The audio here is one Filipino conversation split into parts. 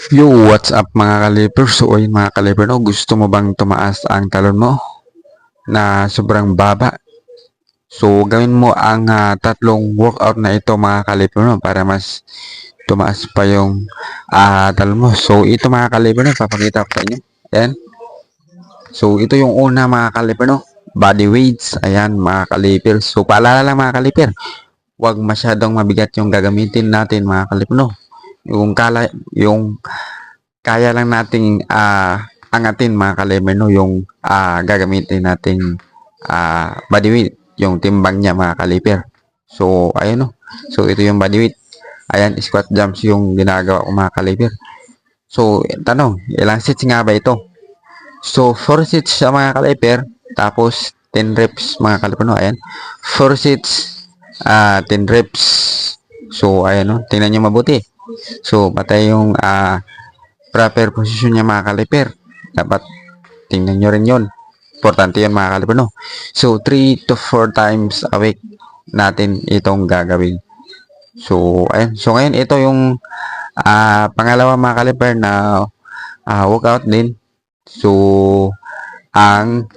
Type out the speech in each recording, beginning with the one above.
Yo, what's up mga kaliper? So, ayun mga kaliper, no? Gusto mo bang tumaas ang talon mo na sobrang baba? So, gawin mo ang tatlong workout na ito mga kaliper, no? Para mas tumaas pa yung talon mo. So, ito mga kaliper, no? Papakita ko sa inyo. Ayan. So, ito yung una mga kaliper, no? Body weights. Ayan mga kaliper. So, paalala lang mga kaliper. Huwag masyadong mabigat yung gagamitin natin mga kaliper, no? Yung kaya lang nating angatin mga kaliber, no, yung gagamitin nating body weight, yung timbang niya mga kaliber. So ayun, no, so ito yung body weight. Ayan, squat jumps yung ginagawa ko mga kaliber. So tanong, ilang sets nga ba ito? So 4 sets sa mga kaliber, tapos 10 reps mga kaliber, no. Ayan, 4 sets, 10 reps. So ayan, no, tingnan nyo mabuti. So patay yung proper position niya mga kaliper. Dapat tingnan nyo rin yun. Importante yun mga kaliper, no? So, 3 to 4 times a week natin itong gagawin. So, ayun. So, ngayon, ito yung pangalawa mga kaliper na workout din. So, ang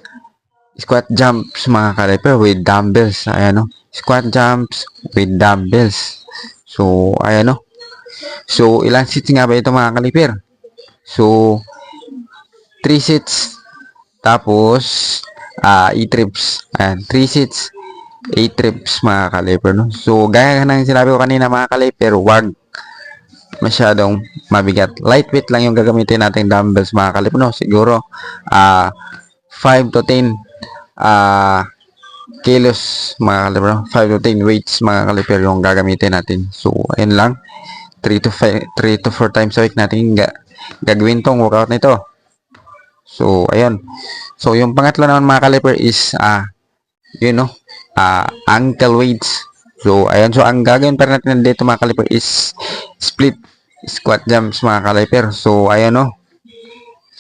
squat jumps mga kaliper with dumbbells. Ayan, no? Squat jumps with dumbbells. So, ayan, no? So, ilang sets nga ba ito mga kaliper? So, 3 sets. Tapos, 8 reps. Ayan, 3 sets, 8 reps mga kaliper, no? So, gaya ng sinabi ko kanina mga kaliper, wag masyadong mabigat. Lightweight lang yung gagamitin natin dumbbells mga kaliper, no? Siguro, 5 to 10 kilos mga kaliper, no? 5 to 10 weights mga kaliper yung gagamitin natin. So, ayun lang. 3 to 4 times a week natin gagawin tong workout nito. So, ayun. So, yung pangatlo naman mga kaliper is, yun, no, ankle weights. So, ayun. So, ang gagawin pa natin dito mga kaliper is split squat jumps mga kaliper. So, ayun, no.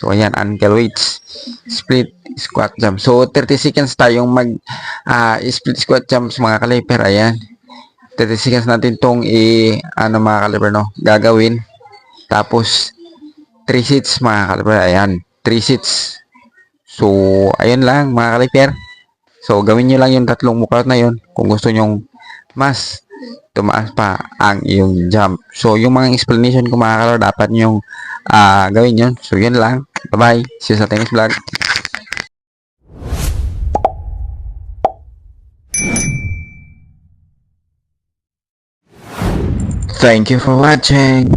So, ayan, ankle weights. Split squat jump. So, 30 seconds tayong split squat jumps mga kaliper. Ayan. 30 seconds natin tong mga kaliper, no, gagawin. Tapos, 3 sets mga kaliper. Ayan. 3 sets. So, ayun lang mga kaliper. So, gawin nyo lang yung tatlong workout na yun kung gusto nyong mas tumaas pa ang iyong jump. So, yung mga explanation ko mga kaliper, dapat nyong gawin yun. So, yun lang. Bye-bye. See you sa next vlog. Thank you for watching.